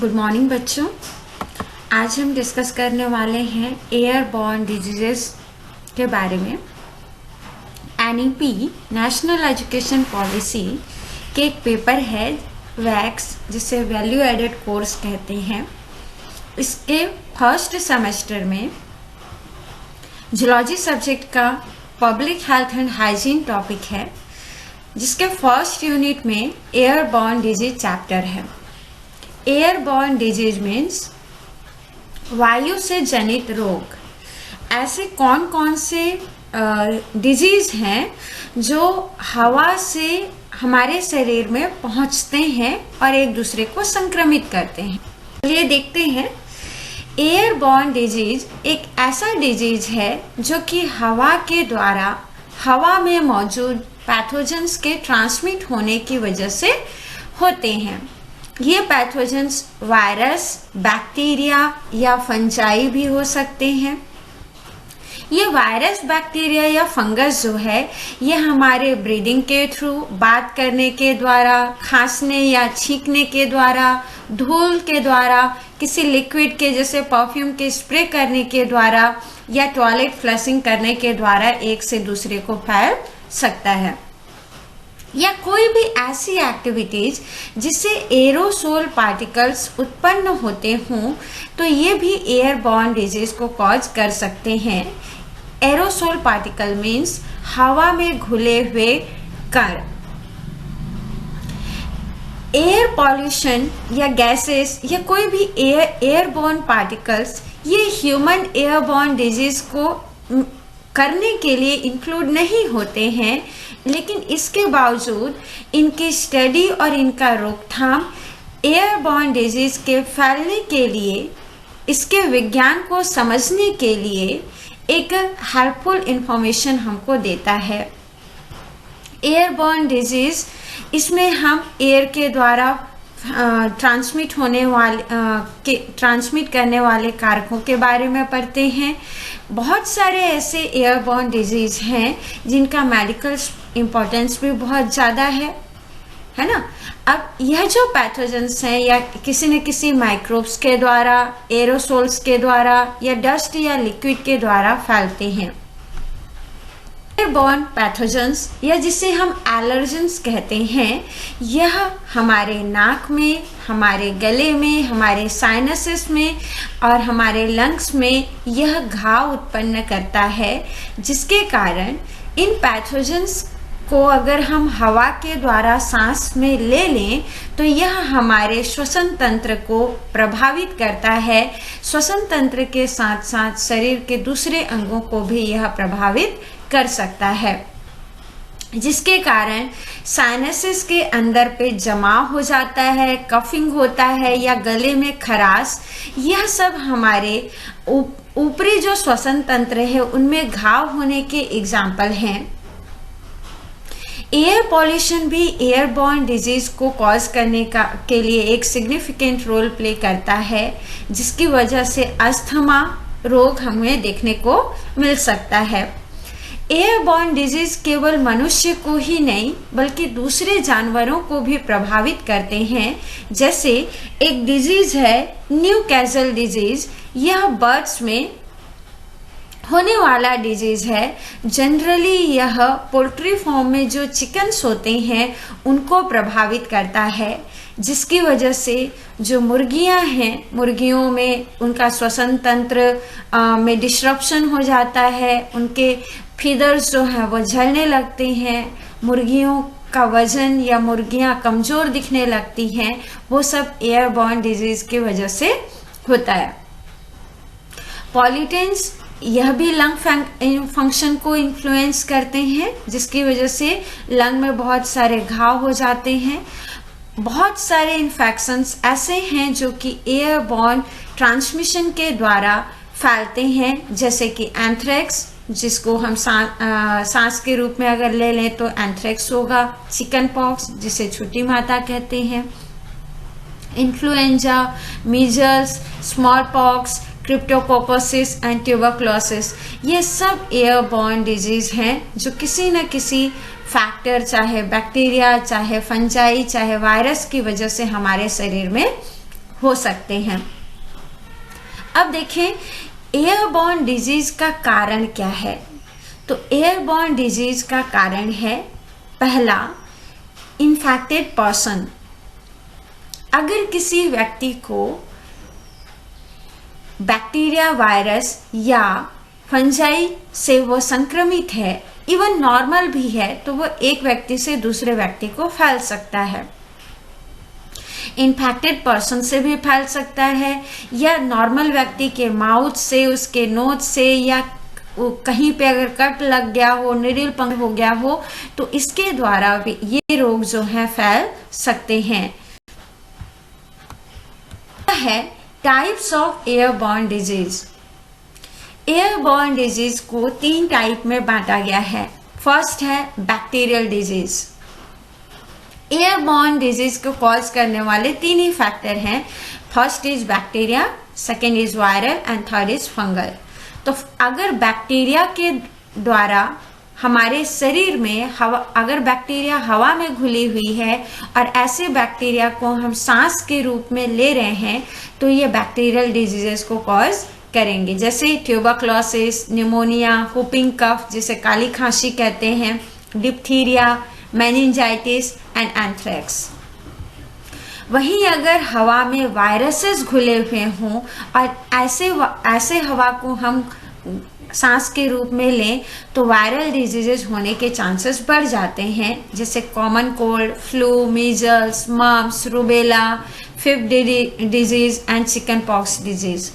Good morning बच्चों। आज हम डिस्कस करने वाले हैं एयरबॉर्न डिजीजेस के बारे में। एनईपी नेशनल एजुकेशन पॉलिसी के एक पेपर है वैक्स, जिसे वैल्यू एडेड कोर्स कहते हैं। इसके फर्स्ट सेमेस्टर में जूलॉजी सब्जेक्ट का public health and hygiene topic है, जिसके फर्स्ट यूनिट में एयरबॉर्न डिजीज चैप्टर है। एयरबॉर्न डिजीज मीन्स वायु से जनित रोग। ऐसे कौन कौन से डिजीज हैं जो हवा से हमारे शरीर में पहुंचते हैं और एक दूसरे को संक्रमित करते हैं। चलिए देखते हैं। एयरबॉर्न डिजीज एक ऐसा डिजीज है जो कि हवा के द्वारा हवा में मौजूद पैथोजेंस के ट्रांसमिट होने की वजह से होते हैं। ये पैथोजेंस वायरस, बैक्टीरिया या फंजाई भी हो सकते हैं। ये वायरस, बैक्टीरिया या फंगस जो है, ये हमारे ब्रीदिंग के थ्रू, बात करने के द्वारा, खांसने या छींकने के द्वारा, धूल के द्वारा, किसी लिक्विड के जैसे परफ्यूम के स्प्रे करने के द्वारा या टॉयलेट फ्लशिंग करने के द्वारा एक से दूसरे को फैल सकता है। या कोई भी ऐसी एक्टिविटीज जिससे एरोसोल पार्टिकल्स उत्पन्न होते हों, तो ये भी एयरबॉर्न डिजीज को कॉज कर सकते हैं। एरोसोल पार्टिकल मीन्स हवा में घुले हुए कण। एयर पॉल्यूशन या गैसेस या कोई भी एयरबॉर्न पार्टिकल्स, ये ह्यूमन एयरबॉर्न डिजीज को करने के लिए इंक्लूड नहीं होते हैं, लेकिन इसके बावजूद इनकी स्टडी और इनका रोकथाम एयरबॉर्न डिजीज के फैलने के लिए, इसके विज्ञान को समझने के लिए एक हेल्पफुल इंफॉर्मेशन हमको देता है। एयरबॉर्न डिजीज, इसमें हम एयर के द्वारा ट्रांसमिट करने वाले कारकों के बारे में पढ़ते हैं। बहुत सारे ऐसे एयरबॉर्न डिजीज हैं जिनका मेडिकल इम्पोर्टेंस भी बहुत ज़्यादा है ना। अब यह जो पैथोजेंस हैं, या किसी न किसी माइक्रोब्स के द्वारा, एरोसोल्स के द्वारा या डस्ट या लिक्विड के द्वारा फैलते हैं। एयरबॉर्न पैथोजेंस, या जिसे हम एलर्जेंस कहते हैं, यह हमारे नाक में, हमारे गले में, हमारे साइनसेस में और हमारे लंग्स में यह घाव उत्पन्न करता है, जिसके कारण इन पैथोजेंस को अगर हम हवा के द्वारा सांस में ले लें तो यह हमारे श्वसन तंत्र को प्रभावित करता है। श्वसन तंत्र के साथ साथ शरीर के दूसरे अंगों को भी यह प्रभावित कर सकता है, जिसके कारण साइनसेस के अंदर पे जमाव हो जाता है, कफिंग होता है या गले में खराश। यह सब हमारे ऊपरी जो श्वसन तंत्र है उनमें घाव होने के एग्जाम्पल हैं। एयर पॉल्यूशन भी एयरबॉर्न डिजीज को कॉज करने के लिए एक सिग्निफिकेंट रोल प्ले करता है, जिसकी वजह से अस्थमा रोग हमें देखने को मिल सकता है। एयरबॉर्न डिजीज केवल मनुष्य को ही नहीं बल्कि दूसरे जानवरों को भी प्रभावित करते हैं। जैसे एक डिजीज है न्यूकैसल डिजीज, यह बर्ड्स में होने वाला डिजीज है। जनरली यह पोल्ट्री फार्म में जो चिकन्स होते हैं उनको प्रभावित करता है, जिसकी वजह से जो मुर्गियां हैं, मुर्गियों में उनका श्वसन तंत्र में डिस्ट्रप्शन हो जाता है, उनके फीदर्स जो हैं वो झड़ने लगते हैं, मुर्गियों का वजन या मुर्गियां कमज़ोर दिखने लगती हैं। वो सब एयरबॉर्न डिजीज की वजह से होता है। पॉल्यूटेंट्स, यह भी लंग फंक्शन को इन्फ्लुएंस करते हैं, जिसकी वजह से लंग में बहुत सारे घाव हो जाते हैं। बहुत सारे इन्फेक्शंस ऐसे हैं जो कि एयरबॉर्न ट्रांसमिशन के द्वारा फैलते हैं, जैसे कि एंथ्रेक्स, जिसको हम सांस के रूप में अगर ले लें तो एंथ्रेक्स होगा। चिकन पॉक्स, जिसे छोटी माता कहते हैं। Influenza, measles, small pox, cryptococcosis and tuberculosis, ये सब एयरबॉर्न डिजीज हैं जो किसी न किसी फैक्टर, चाहे बैक्टीरिया, चाहे फंजाई, चाहे वायरस की वजह से हमारे शरीर में हो सकते हैं। अब देखें एयरबॉर्न डिजीज का कारण क्या है। तो एयरबॉर्न डिजीज का कारण है, पहला, इन्फेक्टेड पर्सन। अगर किसी व्यक्ति को बैक्टीरिया, वायरस या फंजाई से वो संक्रमित है, इवन नॉर्मल भी है, तो वो एक व्यक्ति से दूसरे व्यक्ति को फैल सकता है। इन्फेक्टेड पर्सन से भी फैल सकता है, या नॉर्मल व्यक्ति के माउथ से, उसके नोज से, या कहीं पे अगर कट लग गया हो, निडल पंक्चर हो गया हो, तो इसके द्वारा भी ये रोग जो है फैल सकते हैं। है types of airborne disease. Airborne disease को 3 टाइप में बांटा गया है। फर्स्ट है बैक्टीरियल डिजीज। एयरबॉर्न डिजीज को कॉज करने वाले 3 ही फैक्टर हैं। First is bacteria, second is viral and third is fungal. तो अगर बैक्टीरिया के द्वारा हमारे शरीर में अगर बैक्टीरिया हवा में घुली हुई है और ऐसे बैक्टीरिया को हम सांस के रूप में ले रहे हैं, तो ये बैक्टीरियल डिजीजेस को कॉज करेंगे, जैसे ट्यूबरक्लोसिस, निमोनिया, हुपिंग कफ जिसे काली खांसी कहते हैं, डिप्थीरिया, मेनिंजाइटिस एंड एंथ्रेक्स। वहीं अगर हवा में वायरसेस घुले हुए हों और ऐसे हवा को हम सांस के रूप में लें, तो वायरल डिजीजेस होने के चांसेस बढ़ जाते हैं, जैसे common cold, flu, measles, mumps, rubella, fifth disease and chicken pox disease.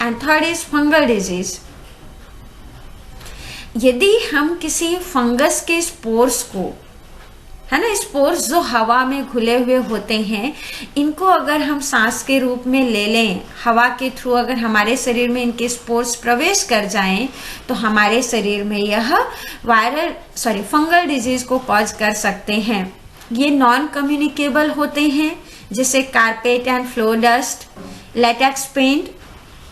And third is fungal disease. यदि हम किसी फंगस के स्पोर्स को, है ना, स्पोर्स जो हवा में घुले हुए होते हैं, इनको अगर हम सांस के रूप में ले लें, हवा के थ्रू अगर हमारे शरीर में इनके स्पोर्स प्रवेश कर जाएं, तो हमारे शरीर में यह फंगल डिजीज को कॉज कर सकते हैं। ये नॉन कम्युनिकेबल होते हैं, जैसे carpet and floor dust, latex paint,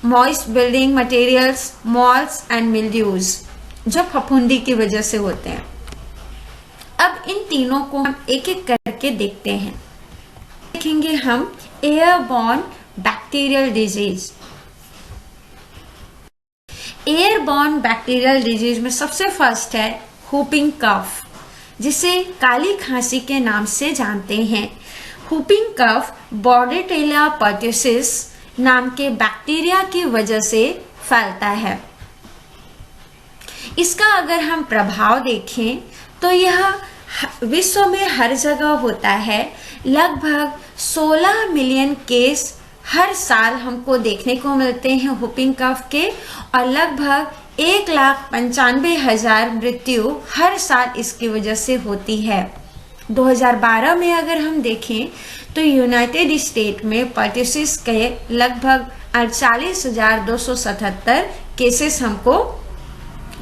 moist building materials, moulds and mildews, जो फफूंदी की वजह से होते हैं। अब इन तीनों को हम एक एक करके देखते हैं। देखेंगे हम airborne bacterial disease. Airborne bacterial disease में सबसे फर्स्ट है हुपिंग कफ, जिसे काली खांसी के नाम से जानते हैं। हुपिंग कफ बॉर्डेटेला पर्ट्यूसिस नाम के बैक्टीरिया की वजह से फैलता है। इसका अगर हम प्रभाव देखें तो यह विश्व में हर जगह होता है। लगभग 16 मिलियन केस हर साल हमको देखने को मिलते हैं हुपिंग कफ के, और लगभग 1,95,000 मृत्यु हर साल इसकी वजह से होती है। 2012 में अगर हम देखें तो यूनाइटेड स्टेट में पर्ट्यूसिस के लगभग 48,277 केसेस हमको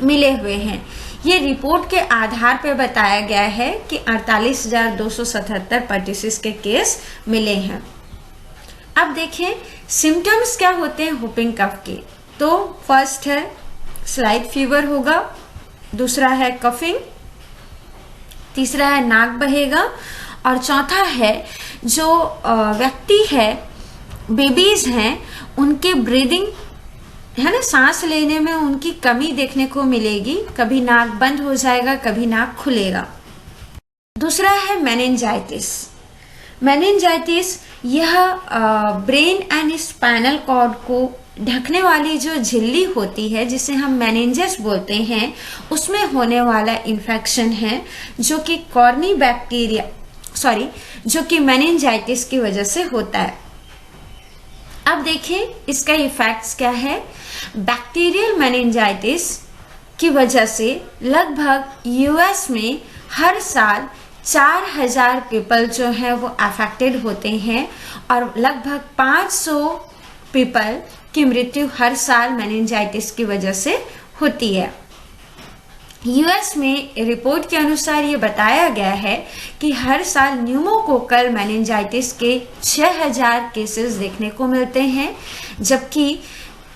मिले हुए हैं। ये रिपोर्ट के आधार पर बताया गया है कि 48,277 पर्ट्यूसिस के केस मिले हैं। अब देखें सिम्टम्स क्या होते हैं हुपिंग कफ के। तो फर्स्ट है स्लाइट फीवर होगा, दूसरा है कफिंग, तीसरा है नाक बहेगा, और चौथा है जो व्यक्ति है, बेबीज हैं, उनके ब्रीदिंग, है ना, सांस लेने में उनकी कमी देखने को मिलेगी। कभी नाक बंद हो जाएगा, कभी नाक खुलेगा। दूसरा है मेनिंजाइटिस। मेनिंजाइटिस यह ब्रेन एंड स्पाइनल कॉर्ड को ढकने वाली जो झिल्ली होती है, जिसे हम मेनिंजस बोलते हैं, उसमें होने वाला इन्फेक्शन है, जो कि कॉर्नी बैक्टीरिया जो कि मेनिंजाइटिस की वजह से होता है। अब देखें इसका इफेक्ट्स क्या है। बैक्टीरियल मेनिंजाइटिस की वजह से लगभग यूएस में हर साल 4,000 पीपल जो है वो अफेक्टेड होते हैं, और लगभग 500 पीपल की मृत्यु हर साल मेनिंजाइटिस की वजह से होती है। यूएस में रिपोर्ट के अनुसार ये बताया गया है कि हर साल न्यूमोकोकल मेनिंजाइटिस के 6,000 केसेस देखने को मिलते हैं, जबकि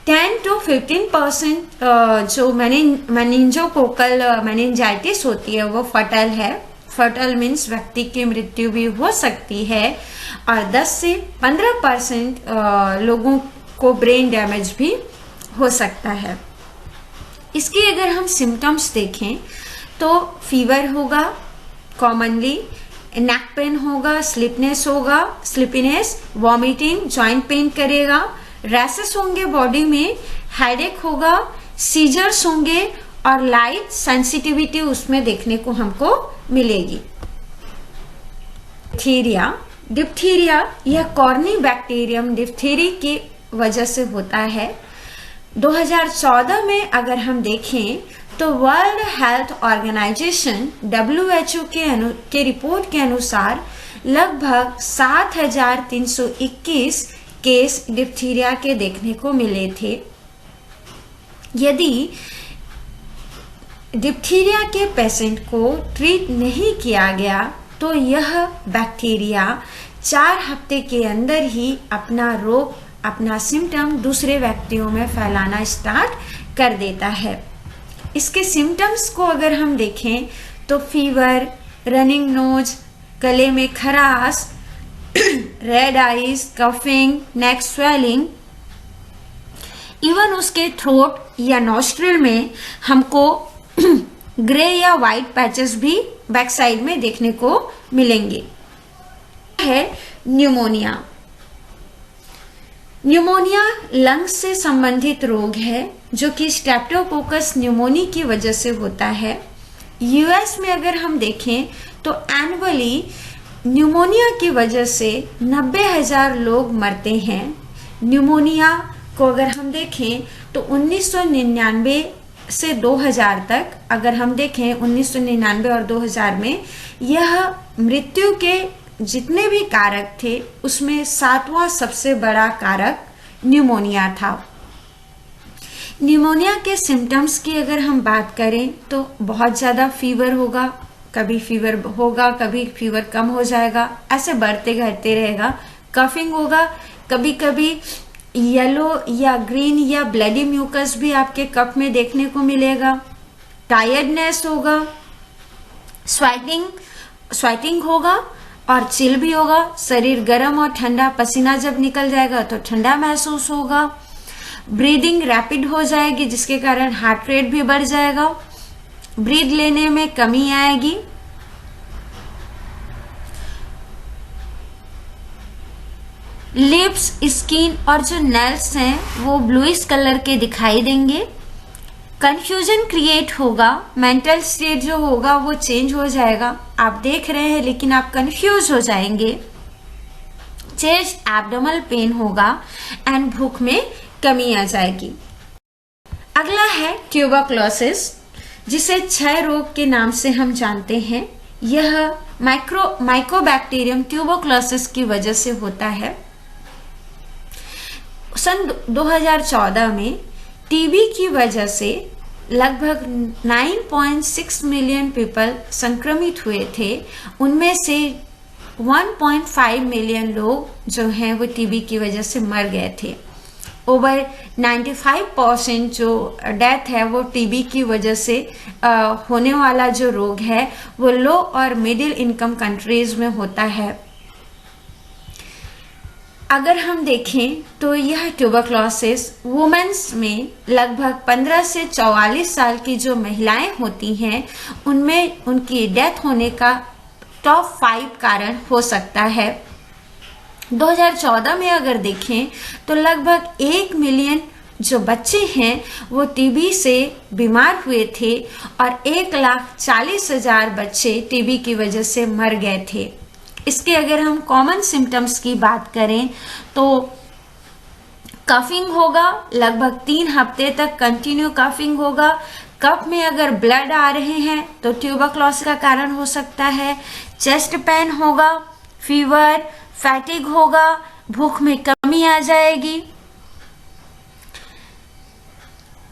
10 to 15% जो मेनिंजोकोकल मेनिंजाइटिस होती है वो फटल है, फर्टल मीन्स व्यक्ति की मृत्यु भी हो सकती है और 10 से 15% लोगों को ब्रेन डैमेज भी हो सकता है। इसके अगर हम सिम्टम्स देखें तो फीवर होगा कॉमनली, नेक पेन होगा, स्लीपीनेस, वॉमिटिंग, जॉइंट पेन करेगा, रैसेस होंगे बॉडी में, हेडेक होगा, सीजर्स होंगे और लाइट सेंसिटिविटी उसमें देखने को हमको मिलेगी। डिप्थीरिया यह कॉर्नी बैक्टीरियम डिप्थीरी की वजह से होता है। 2014 में अगर हम देखें तो वर्ल्ड हेल्थ ऑर्गेनाइजेशन WHO के रिपोर्ट के अनुसार लगभग 7,321 केस डिप्थीरिया के देखने को मिले थे। यदि डिप्थीरिया के पेशेंट को ट्रीट नहीं किया गया तो यह बैक्टीरिया 4 हफ्ते के अंदर ही अपना सिम्टम दूसरे व्यक्तियों में फैलाना स्टार्ट कर देता है। इसके सिम्टम्स को अगर हम देखें तो फीवर, रनिंग नोज, गले में खराश, रेड आईज, कफिंग, नेक स्वेलिंग, इवन उसके थ्रोट या नॉस्ट्रिल में हमको ग्रे या व्हाइट पैचेस भी बैक साइड में देखने को मिलेंगे। है न्यूमोनिया लंग्स से संबंधित रोग है जो कि स्ट्रेप्टोकोकस न्यूमोनी की वजह से होता है। यूएस में अगर हम देखें तो एनुअली न्यूमोनिया की वजह से 90,000 लोग मरते हैं। न्यूमोनिया को अगर हम देखें तो 1999 से 2000 तक अगर हम देखें 1999 और 2000 में यह मृत्यु के जितने भी कारक थे उसमें 7वां सबसे बड़ा कारक न्यूमोनिया था। न्यूमोनिया के सिम्टम्स की अगर हम बात करें तो बहुत ज़्यादा फीवर होगा, कभी फीवर होगा, कभी फीवर कम हो जाएगा, ऐसे बढ़ते घटते रहेगा। कफिंग होगा, कभी कभी येलो या ग्रीन या ब्लडी म्यूकस भी आपके कफ में देखने को मिलेगा। टायर्डनेस होगा, स्वेटिंग होगा और चिल भी होगा। शरीर गर्म और ठंडा, पसीना जब निकल जाएगा तो ठंडा महसूस होगा। ब्रीदिंग रैपिड हो जाएगी जिसके कारण हार्ट रेट भी बढ़ जाएगा। ब्रीथ लेने में कमी आएगी। लिप्स, स्किन और जो नेल्स हैं वो ब्लूइश कलर के दिखाई देंगे। कंफ्यूजन क्रिएट होगा, मेंटल स्टेट जो होगा वो चेंज हो जाएगा। आप देख रहे हैं लेकिन आप कंफ्यूज हो जाएंगे। चेस्ट एब्डोमिनल पेन होगा एंड भूख में कमी आ जाएगी। अगला है ट्यूबरक्लोसिस जिसे क्षय रोग के नाम से हम जानते हैं। यह माइकोबैक्टीरियम ट्यूबरक्लोसिस की वजह से होता है। सन 2014 में टीबी की वजह से लगभग 9.6 मिलियन पीपल संक्रमित हुए थे। उनमें से 1.5 मिलियन लोग जो हैं वो टीबी की वजह से मर गए थे। ओवर 95% जो डेथ है वो टीबी की वजह से होने वाला जो रोग है वो लो और मिडिल इनकम कंट्रीज में होता है। अगर हम देखें तो यह ट्यूबरक्लोसिस वुमेन्स में लगभग 15 से 44 साल की जो महिलाएं होती हैं उनमें उनकी डेथ होने का टॉप 5 कारण हो सकता है। 2014 में अगर देखें तो लगभग 1 मिलियन जो बच्चे हैं वो टीबी से बीमार हुए थे और 1,40,000 बच्चे टीबी की वजह से मर गए थे। इसके अगर हम कॉमन सिम्टम्स की बात करें तो कफिंग होगा, लगभग 3 हफ्ते तक कंटिन्यू कफिंग होगा। कफ में अगर ब्लड आ रहे हैं तो ट्यूबरक्लोसिस का कारण हो सकता है। चेस्ट पेन होगा, फीवर, फैटिग होगा, भूख में कमी आ जाएगी।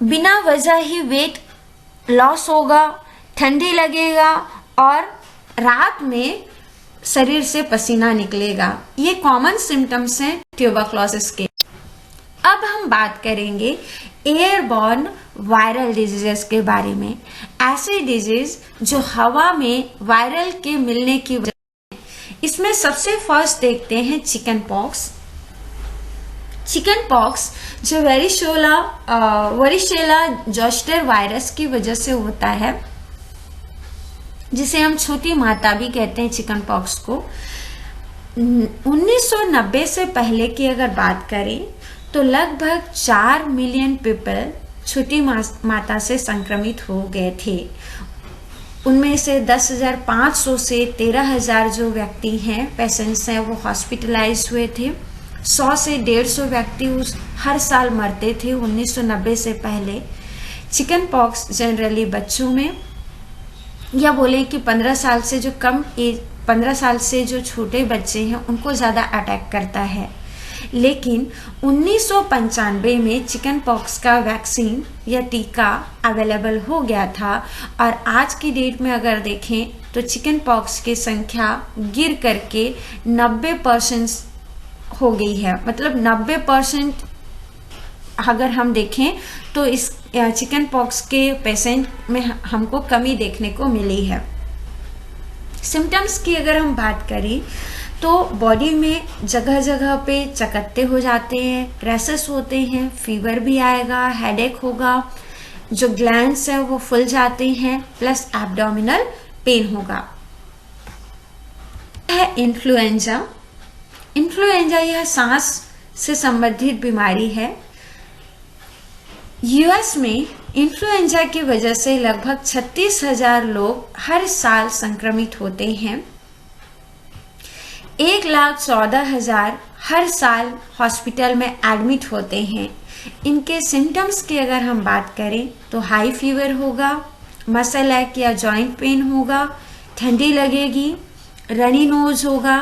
बिना वजह ही वेट लॉस होगा, ठंडी लगेगा और रात में शरीर से पसीना निकलेगा। ये कॉमन सिम्टम्स हैं ट्यूबरक्लोसिस के। अब हम बात करेंगे एयरबॉर्न वायरल डिजीजेस के बारे में। ऐसे डिजीज जो हवा में वायरल के मिलने की वजह से, इसमें सबसे फर्स्ट देखते हैं चिकन पॉक्स। चिकन पॉक्स जो वरिशेला जोस्टर वायरस की वजह से होता है, जिसे हम छोटी माता भी कहते हैं चिकन पॉक्स को। 1990 से पहले की अगर बात करें तो लगभग 4 मिलियन पीपल छोटी माता से संक्रमित हो गए थे। उनमें से 10,500 से 13,000 जो व्यक्ति हैं, पेशेंट्स हैं, वो हॉस्पिटलाइज हुए थे। 100 से 150 व्यक्ति हर साल मरते थे 1990 से पहले। चिकन पॉक्स जनरली बच्चों में, या बोलें कि 15 साल से जो 15 साल से जो छोटे बच्चे हैं उनको ज़्यादा अटैक करता है। लेकिन 1995 में चिकन पॉक्स का वैक्सीन या टीका अवेलेबल हो गया था, और आज की डेट में अगर देखें तो चिकन पॉक्स की संख्या गिर करके 90% हो गई है। मतलब 90% अगर हम देखें तो इस चिकन पॉक्स के पेशेंट में हमको कमी देखने को मिली है। सिम्टम्स की अगर हम बात करें तो बॉडी में जगह जगह पे चकत्ते हो जाते हैं, रैशेस होते हैं, फीवर भी आएगा, हेडेक होगा, जो ग्लैंड्स हैं वो फूल जाते हैं, प्लस एब्डोमिनल पेन होगा। है इन्फ्लुएंजा। इन्फ्लुएंजा यह सांस से संबंधित बीमारी है। यूएस में इन्फ्लुएंजा की वजह से लगभग 36,000 लोग हर साल संक्रमित होते हैं। 1,14,000 हर साल हॉस्पिटल में एडमिट होते हैं। इनके सिम्टम्स की अगर हम बात करें तो हाई फीवर होगा, मसल एक या जॉइंट पेन होगा, ठंडी लगेगी, रनी नोज होगा,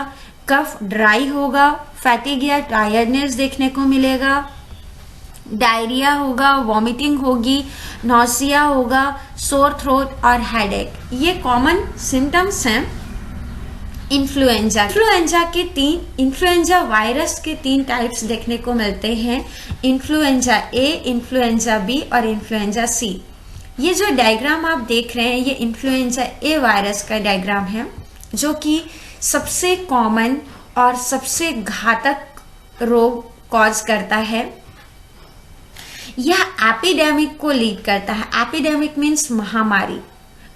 कफ ड्राई होगा, फैटिग या टायर्डनेस देखने को मिलेगा, डायरिया होगा, वॉमिटिंग होगी, नौसिया होगा, सोर थ्रोट और हेडेक। ये कॉमन सिम्टम्स हैं इन्फ्लुएंजा। इन्फ्लुएंजा वायरस के 3 टाइप्स देखने को मिलते हैं, इन्फ्लुएंजा ए, इन्फ्लुएंजा बी और इन्फ्लुएंजा सी। ये जो डायग्राम आप देख रहे हैं ये इन्फ्लुएंजा ए वायरस का डायग्राम है, जो कि सबसे कॉमन और सबसे घातक रोग कॉज करता है। यह एपिडेमिक को लीड करता है। एपिडेमिक मीन्स महामारी।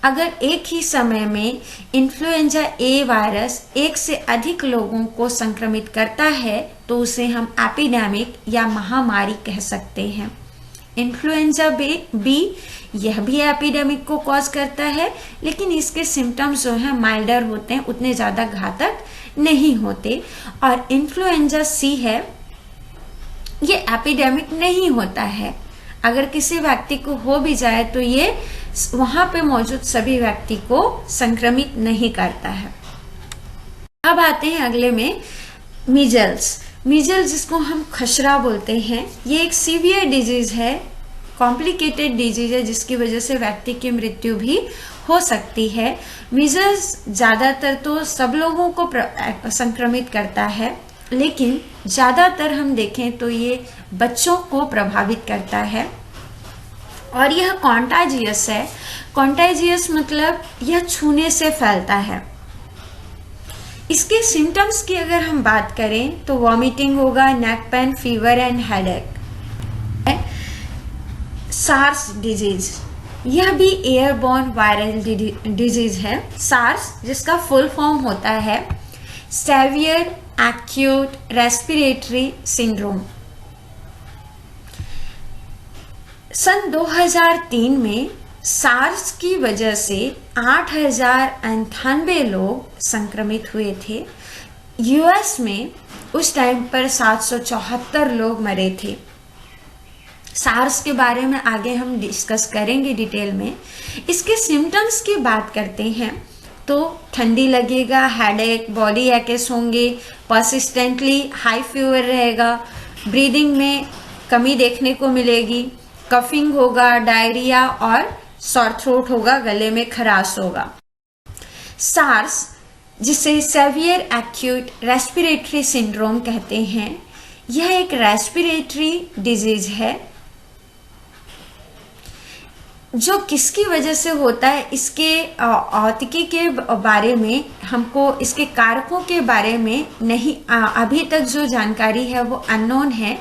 अगर एक ही समय में इन्फ्लुएंजा ए वायरस एक से अधिक लोगों को संक्रमित करता है तो उसे हम एपिडेमिक या महामारी कह सकते हैं। इन्फ्लुएंजा बी यह भी एपिडेमिक को कॉज करता है, लेकिन इसके सिम्टम्स जो हैं माइल्डर होते हैं, उतने ज़्यादा घातक नहीं होते। और इन्फ्लुएंजा सी है, ये एपिडेमिक नहीं होता है। अगर किसी व्यक्ति को हो भी जाए तो ये वहां पे मौजूद सभी व्यक्ति को संक्रमित नहीं करता है। अब आते हैं अगले में मीजल्स। मीजल्स जिसको हम खसरा बोलते हैं, ये एक सीवियर डिजीज है, कॉम्प्लिकेटेड डिजीज है, जिसकी वजह से व्यक्ति की मृत्यु भी हो सकती है। मीजल्स ज़्यादातर तो सब लोगों को संक्रमित करता है, लेकिन ज़्यादातर हम देखें तो ये बच्चों को प्रभावित करता है और यह कॉन्टाजियस है। कॉन्टाजियस मतलब यह छूने से फैलता है। इसके सिम्टम्स की अगर हम बात करें तो वॉमिटिंग होगा, neck pain, fever and headache. SARS disease, यह भी एयरबॉर्न वायरल डिजीज है। सार्स जिसका फुल फॉर्म होता है सेवियर एक्यूट रेस्पिरेटरी सिंड्रोम। सन 2003 में सार्स की वजह से 8,098 लोग संक्रमित हुए थे। यूएस में उस टाइम पर 774 लोग मरे थे। सार्स के बारे में आगे हम डिस्कस करेंगे डिटेल में। इसके सिम्टम्स की बात करते हैं तो ठंडी लगेगा, हेडेक, बॉडी एक्स होंगे, परसिस्टेंटली हाई फीवर रहेगा, ब्रीदिंग में कमी देखने को मिलेगी, कफिंग होगा, डायरिया और सॉर थ्रोट होगा, गले में खराश होगा। सार्स जिसे सेवियर एक्यूट रेस्पिरेटरी सिंड्रोम कहते हैं, यह एक रेस्पिरेटरी डिजीज है जो किसकी वजह से होता है, इसके औतिकी के बारे में हमको, इसके कारकों के बारे में नहीं, अभी तक जो जानकारी है वो अननोन है।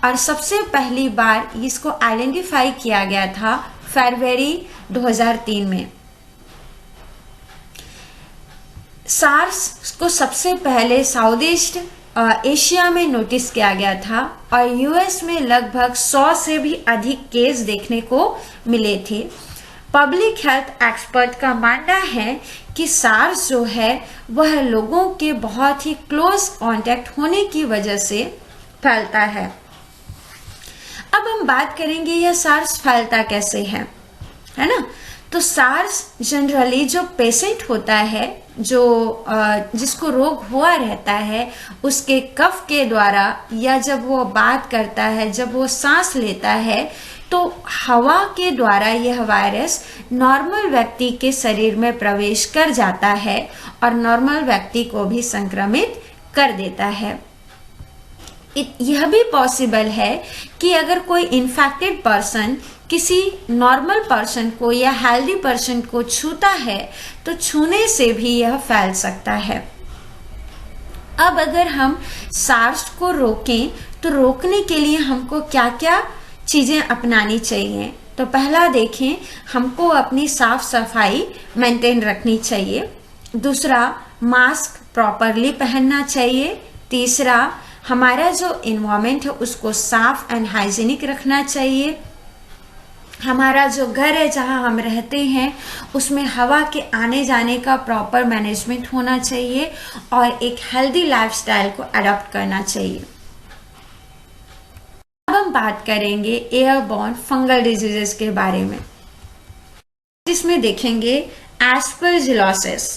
और सबसे पहली बार इसको आइडेंटिफाई किया गया था फरवरी 2003 में। सार्स को सबसे पहले साउथ ईस्ट एशिया में नोटिस किया गया था और यूएस में लगभग 100 से भी अधिक केस देखने को मिले थे। पब्लिक हेल्थ एक्सपर्ट का मानना है कि सार्स जो है वह लोगों के बहुत ही क्लोज कांटेक्ट होने की वजह से फैलता है। अब हम बात करेंगे यह सार्स फैलता कैसे है ना। तो सार्स जनरली जो पेशेंट होता है, जो जिसको रोग हुआ रहता है, उसके कफ के द्वारा या जब वो बात करता है, जब वो सांस लेता है, तो हवा के द्वारा यह वायरस नॉर्मल व्यक्ति के शरीर में प्रवेश कर जाता है और नॉर्मल व्यक्ति को भी संक्रमित कर देता है। यह भी पॉसिबल है कि अगर कोई इन्फेक्टेड पर्सन किसी नॉर्मल पर्सन को या हेल्दी पर्सन को छूता है तो छूने से भी यह फैल सकता है। अब अगर हम सार्स को रोकें तो रोकने के लिए हमको क्या क्या चीजें अपनानी चाहिए। तो पहला देखें, हमको अपनी साफ सफाई मेंटेन रखनी चाहिए। दूसरा, मास्क प्रॉपरली पहनना चाहिए। तीसरा, हमारा जो इन्वायरमेंट है उसको साफ एंड हाइजीनिक रखना चाहिए। हमारा जो घर है जहां हम रहते हैं उसमें हवा के आने जाने का प्रॉपर मैनेजमेंट होना चाहिए और एक हेल्दी लाइफस्टाइल को अडॉप्ट करना चाहिए। अब हम बात करेंगे एयरबॉर्न फंगल डिजीजेस के बारे में, जिसमें देखेंगे एस्परजिलोसिस।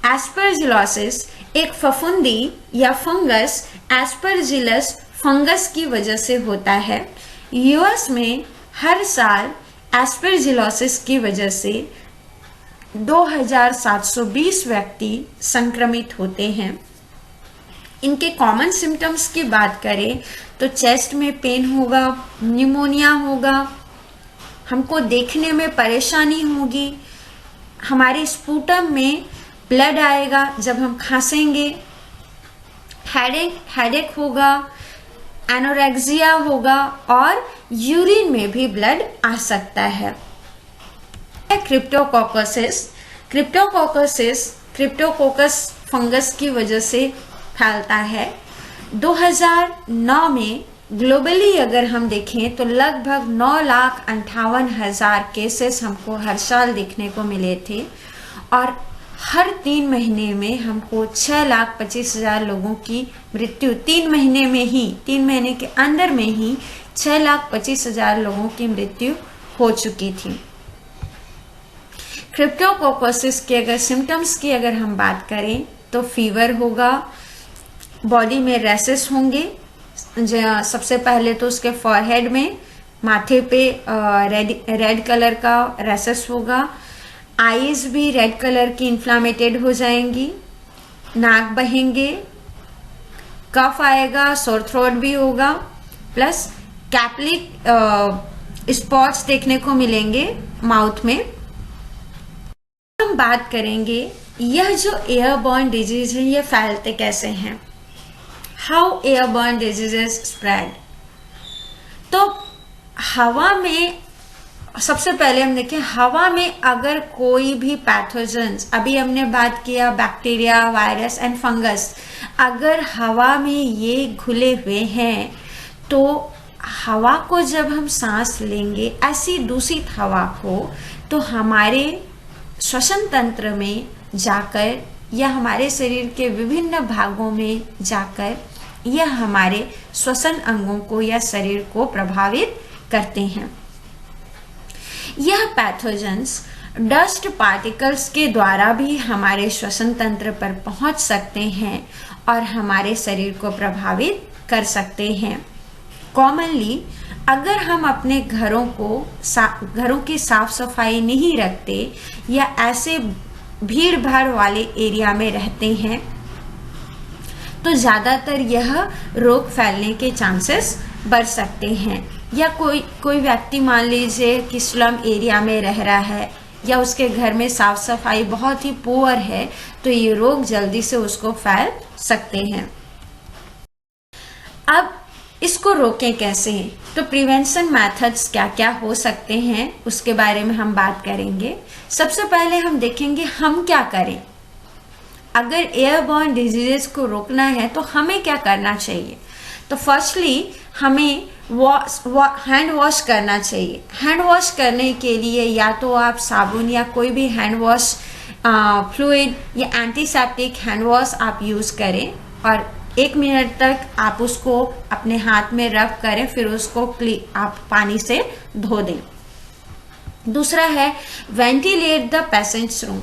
एस्परजिलोसिस एक फफूंदी या फंगस एस्परजिलस फंगस की वजह से होता है। यूएस में हर साल एस्परजिलोसिस की वजह से 2720 व्यक्ति संक्रमित होते हैं। इनके कॉमन सिम्टम्स की बात करें तो चेस्ट में पेन होगा, न्यूमोनिया होगा, हमको देखने में परेशानी होगी, हमारे स्पूटम में ब्लड आएगा जब हम खांसेंगे, हेडेक होगा, एनोरेक्सिया होगा और यूरिन में भी ब्लड आ सकता है। क्रिप्टोकोकस फंगस की वजह से फैलता है। 2009 में ग्लोबली अगर हम देखें तो लगभग 9,58,000 केसेस हमको हर साल देखने को मिले थे और हर 3 महीने में हमको 6,25,000 लोगों की मृत्यु, 3 महीने के अंदर में ही 6,25,000 लोगों की मृत्यु हो चुकी थी। क्रिप्टोकोकोसिस के अगर सिम्टम्स की अगर हम बात करें तो फीवर होगा, बॉडी में रैसेस होंगे। सबसे पहले तो उसके फॉरहेड में, माथे पे रेड कलर का रैसेस होगा, आईज भी रेड कलर की इन्फ्लामेटेड हो जाएंगी, नाक बहेंगे, कफ आएगा, सोर थ्रोट भी होगा, प्लस कैप्लिक स्पॉट्स देखने को मिलेंगे माउथ में। हम बात करेंगे यह जो एयरबॉर्न डिजीज है ये फैलते कैसे हैं, हाउ एयरबॉर्न डिजीजेस स्प्रेड। तो हवा में सबसे पहले हम देखें, हवा में अगर कोई भी पैथोजेंस, अभी हमने बात किया बैक्टीरिया, वायरस एंड फंगस, अगर हवा में ये घुले हुए हैं तो हवा को जब हम सांस लेंगे ऐसी दूषित हवा को, तो हमारे श्वसन तंत्र में जाकर या हमारे शरीर के विभिन्न भागों में जाकर यह हमारे श्वसन अंगों को या शरीर को प्रभावित करते हैं। यह पैथोजेंस डस्ट पार्टिकल्स के द्वारा भी हमारे श्वसन तंत्र पर पहुंच सकते हैं और हमारे शरीर को प्रभावित कर सकते हैं। कॉमनली अगर हम अपने घरों की साफ सफाई नहीं रखते या ऐसे भीड़ भाड़ वाले एरिया में रहते हैं तो ज़्यादातर यह रोग फैलने के चांसेस बढ़ सकते हैं। या कोई व्यक्ति मान लीजिए कि स्लम एरिया में रह रहा है या उसके घर में साफ सफाई बहुत ही पुअर है, तो ये रोग जल्दी से उसको फैल सकते हैं। अब इसको रोकें कैसे? तो प्रिवेंशन मेथड्स क्या क्या हो सकते हैं उसके बारे में हम बात करेंगे। सबसे पहले हम देखेंगे हम क्या करें। अगर एयरबॉर्न डिजीजेस को रोकना है तो हमें क्या करना चाहिए? तो फर्स्टली हमें हैंड वॉश करना चाहिए। हैंड वॉश करने के लिए या तो आप साबुन या कोई भी हैंड वॉश फ्लूइड या एंटीसेप्टिक हैंड वॉश आप यूज़ करें और 1 मिनट तक आप उसको अपने हाथ में रब करें, फिर उसको आप पानी से धो दें। दूसरा है वेंटिलेट द पेशेंट्स रूम।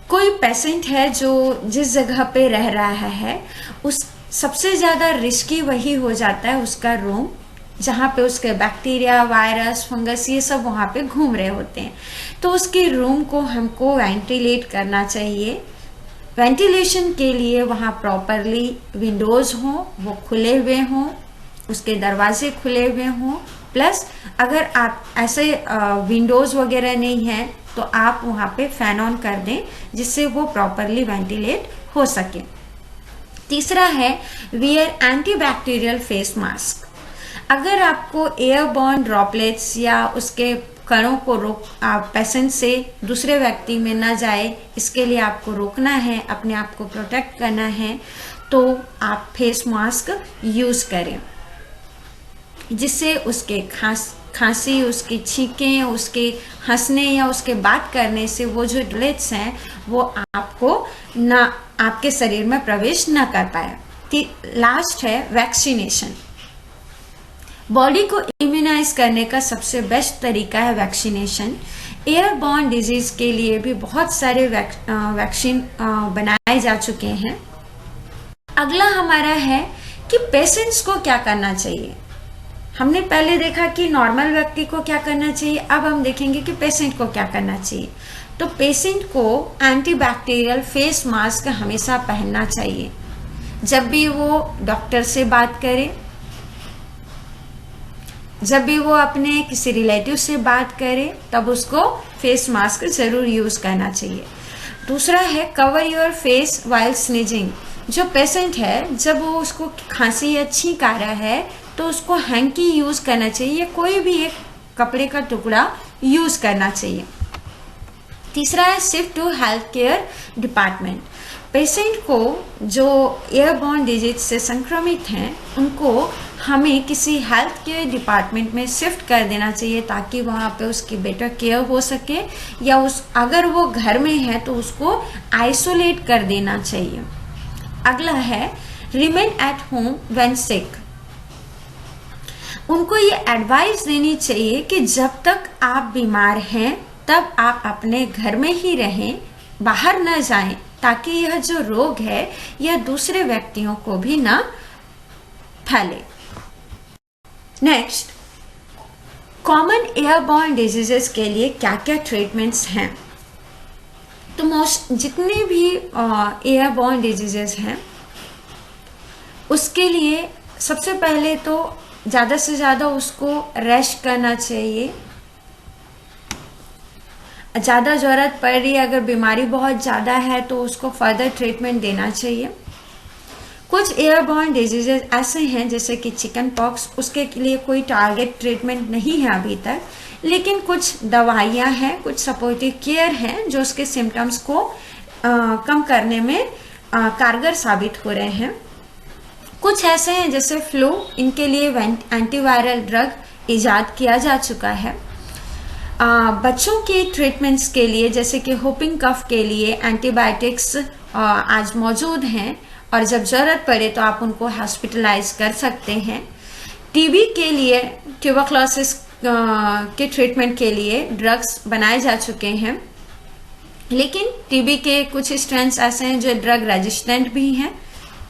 कोई पेशेंट है जो जिस जगह पे रह रहा है, उस सबसे ज़्यादा रिस्की वही हो जाता है उसका रूम, जहाँ पे उसके बैक्टीरिया, वायरस, फंगस ये सब वहाँ पे घूम रहे होते हैं। तो उसके रूम को हमको वेंटिलेट करना चाहिए। वेंटिलेशन के लिए वहाँ प्रॉपरली विंडोज़ हों, वो खुले हुए हों, उसके दरवाजे खुले हुए हों। प्लस अगर आप ऐसे विंडोज़ वगैरह नहीं हैं तो आप वहाँ पे फैन ऑन कर दें जिससे वो प्रॉपरली वेंटिलेट हो सके। तीसरा है वियर एंटीबैक्टीरियल फेस मास्क। अगर आपको एयरबॉर्न ड्रॉपलेट्स या उसके कणों को पेशेंट से दूसरे व्यक्ति में ना जाए, इसके लिए आपको रोकना है, अपने आप को प्रोटेक्ट करना है, तो आप फेस मास्क यूज़ करें जिससे उसके खांसी, उसकी छींकें, उसके हंसने या उसके बात करने से वो जो ड्रॉपलेट्स हैं वो आपके शरीर में प्रवेश न कर पाए। लास्ट है वैक्सीनेशन। बॉडी को इम्यूनाइज करने का सबसे बेस्ट तरीका है वैक्सीनेशन। एयरबॉर्न डिजीज के लिए भी बहुत सारे वैक्सीन बनाए जा चुके हैं। अगला हमारा है कि पेशेंट्स को क्या करना चाहिए। हमने पहले देखा कि नॉर्मल व्यक्ति को क्या करना चाहिए, अब हम देखेंगे कि पेशेंट को क्या करना चाहिए। तो पेशेंट को एंटीबैक्टीरियल फेस मास्क हमेशा पहनना चाहिए। जब भी वो डॉक्टर से बात करे, जब भी वो अपने किसी रिलेटिव से बात करे, तब उसको फेस मास्क जरूर यूज़ करना चाहिए। दूसरा है cover your face while sneezing. जो पेशेंट है जब वो उसको खांसी या छींक आ रहा है तो उसको हैंकी यूज़ करना चाहिए, कोई भी एक कपड़े का टुकड़ा यूज़ करना चाहिए। तीसरा है shift to health care department. Patient को जो एयरबॉर्न डिजीज से संक्रमित हैं उनको हमें किसी हेल्थ केयर डिपार्टमेंट में शिफ्ट कर देना चाहिए ताकि वहाँ पे उसकी बेटर केयर हो सके, या अगर वो घर में है तो उसको आइसोलेट कर देना चाहिए। अगला है रिमेन एट होम व्हेन सिक। उनको ये एडवाइस देनी चाहिए कि जब तक आप बीमार हैं तब आप अपने घर में ही रहें, बाहर न जाएं, ताकि यह जो रोग है यह दूसरे व्यक्तियों को भी ना फैले। नेक्स्ट, कॉमन एयरबॉर्न डिजीजेस के लिए क्या क्या ट्रीटमेंट्स हैं। तो जितने भी एयरबॉर्न डिजीजेस हैं उसके लिए सबसे पहले तो ज़्यादा से ज़्यादा उसको रेस्ट करना चाहिए। ज़्यादा ज़रूरत पड़ रही है, अगर बीमारी बहुत ज़्यादा है तो उसको फर्दर ट्रीटमेंट देना चाहिए। कुछ एयरबॉर्न डिजीजेस ऐसे हैं जैसे कि चिकन पॉक्स, उसके लिए कोई टारगेट ट्रीटमेंट नहीं है अभी तक, लेकिन कुछ दवाइयाँ हैं, कुछ सपोर्टिव केयर हैं जो उसके सिम्टम्स को कम करने में कारगर साबित हो रहे हैं। कुछ ऐसे हैं जैसे फ्लू, इनके लिए एंटीवायरल ड्रग इजाद किया जा चुका है। बच्चों के ट्रीटमेंट्स के लिए जैसे कि होपिंग कफ के लिए एंटीबायोटिक्स आज मौजूद हैं और जब ज़रूरत पड़े तो आप उनको हॉस्पिटलाइज कर सकते हैं। टीबी के लिए, ट्यूबरक्लोसिस के ट्रीटमेंट के लिए ड्रग्स बनाए जा चुके हैं, लेकिन टीबी के कुछ स्ट्रेंस ऐसे हैं जो ड्रग रेजिस्टेंट भी हैं,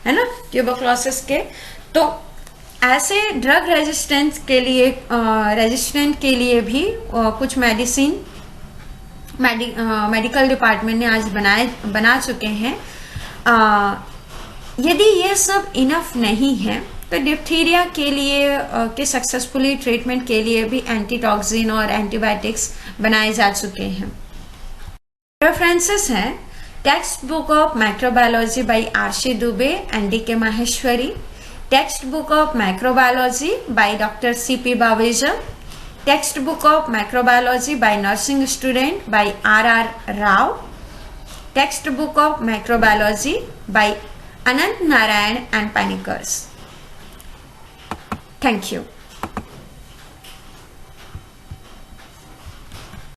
है ना, ट्यूबरक्लोसिस के। तो ऐसे ड्रग रेजिस्टेंट के लिए भी कुछ मेडिकल डिपार्टमेंट ने आज बना चुके हैं यदि ये सब इनफ नहीं है तो डिप्थीरिया के लिए के सक्सेसफुली ट्रीटमेंट के लिए भी एंटीटॉक्सिन और एंटीबायोटिक्स बनाए जा चुके हैं। रेफरेंसेस हैं text book of microbiology by Arshi Dubey and D K Maheshwari, text book of microbiology by doctor CP Baweja, text book of microbiology by nursing student by R Rao, text book of microbiology by Ananth Narayan and Paniker's. Thank you.